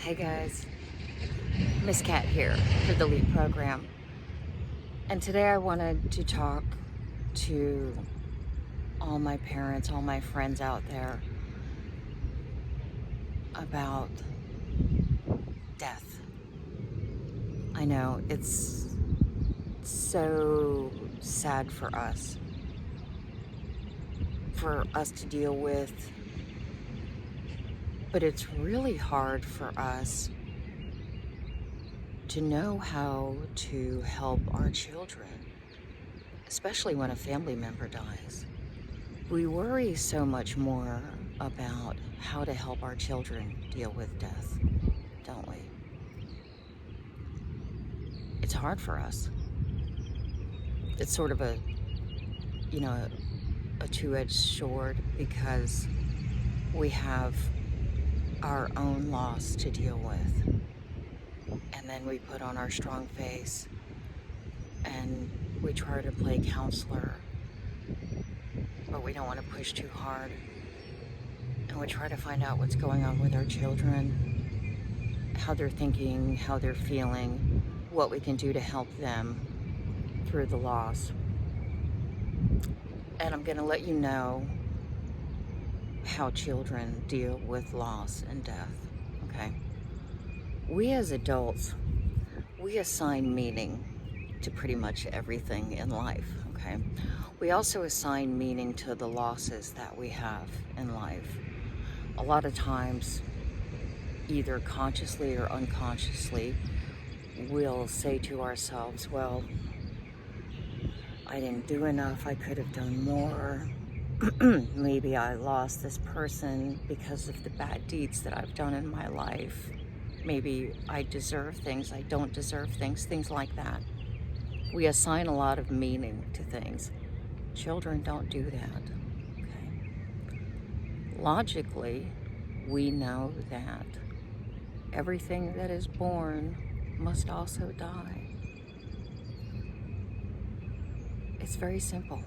Hey guys, Miss Cat here for the LEAP program. And today I wanted to talk to all my parents, all my friends out there about death. I know it's so sad for us to deal with, but it's really hard for us to know how to help our children, especially when a family member dies. We worry so much more about how to help our children deal with death, don't we? It's hard for us. It's sort of a two-edged sword, because we have our own loss to deal with. And then we put on our strong face and we try to play counselor, but we don't want to push too hard. And we try to find out what's going on with our children, how they're thinking, how they're feeling, what we can do to help them through the loss. And I'm going to let you know how children deal with loss and death, okay? We as adults, we assign meaning to pretty much everything in life, okay? We also assign meaning to the losses that we have in life. A lot of times, either consciously or unconsciously, we'll say to ourselves, well, I didn't do enough, I could have done more. Maybe I lost this person because of the bad deeds that I've done in my life. Maybe I deserve things, I don't deserve things, things like that. We assign a lot of meaning to things. Children don't do that, okay? Logically, we know that everything that is born must also die. It's very simple.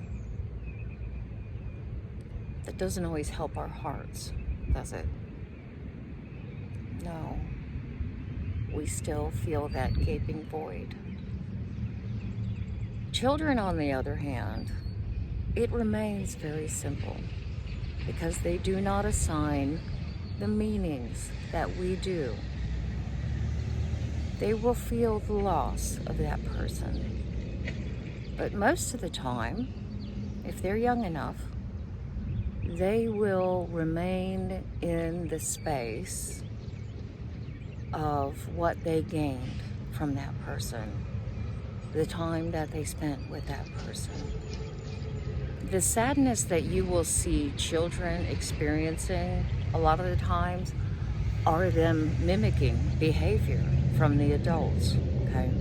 That doesn't always help our hearts, does it? No. We still feel that gaping void. Children, on the other hand, it remains very simple, because they do not assign the meanings that we do. They will feel the loss of that person. But most of the time, if they're young enough, they will remain in the space of what they gained from that person, the time that they spent with that person. The sadness that you will see children experiencing a lot of the times are them mimicking behavior from the adults, okay?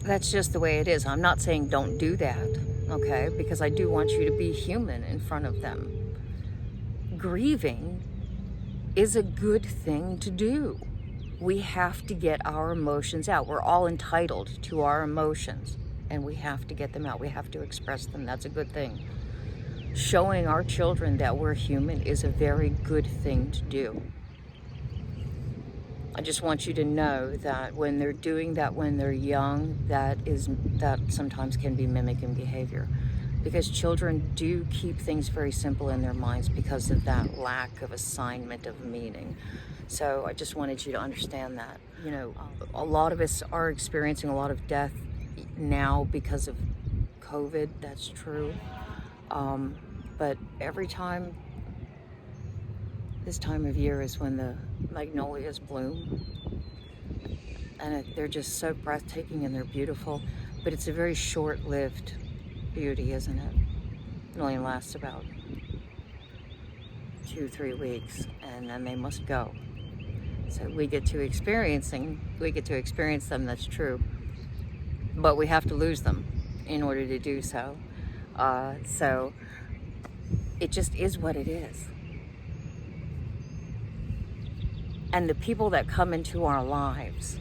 That's just the way it is. I'm not saying don't do that, okay? Because I do want you to be human in front of them. Grieving is a good thing to do. We have to get our emotions out. We're all entitled to our emotions, and we have to get them out. We have to express them. That's a good thing. Showing our children that we're human is a very good thing to do. I just want you to know that when they're doing that when they're young, that sometimes can be mimicking behavior, because children do keep things very simple in their minds because of that lack of assignment of meaning. So I just wanted you to understand that. You know, a lot of us are experiencing a lot of death now because of COVID, that's true. But every time, this time of year is when the magnolias bloom, and they're just so breathtaking and they're beautiful, but it's a very short-lived beauty, isn't it? It only lasts about 2-3 weeks, and then they must go. So we get to experience them, that's true, but we have to lose them in order to do so. So it just is what it is. And the people that come into our lives,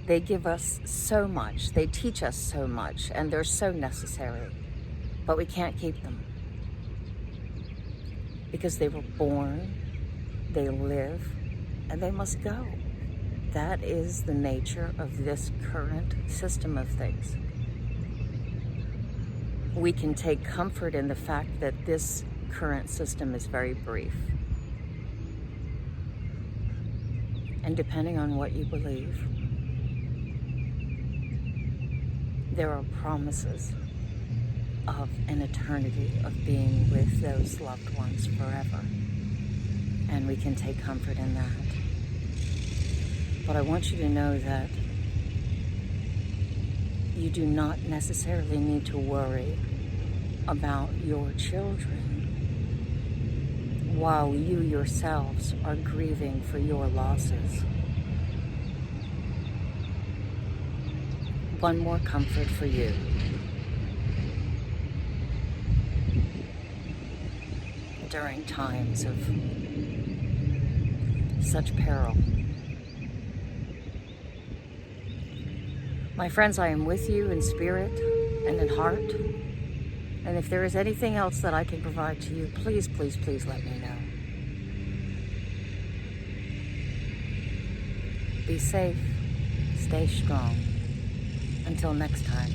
they give us so much, they teach us so much, and they're so necessary, but we can't keep them. because they were born, they live, and they must go. That is the nature of this current system of things. We can take comfort in the fact that this current system is very brief. And depending on what you believe, there are promises of an eternity of being with those loved ones forever. And we can take comfort in that. But I want you to know that you do not necessarily need to worry about your children while you yourselves are grieving for your losses. One more comfort for you. During times of such peril. My friends, I am with you in spirit and in heart. And if there is anything else that I can provide to you, please, please, please let me know. Be safe. Stay strong. Until next time.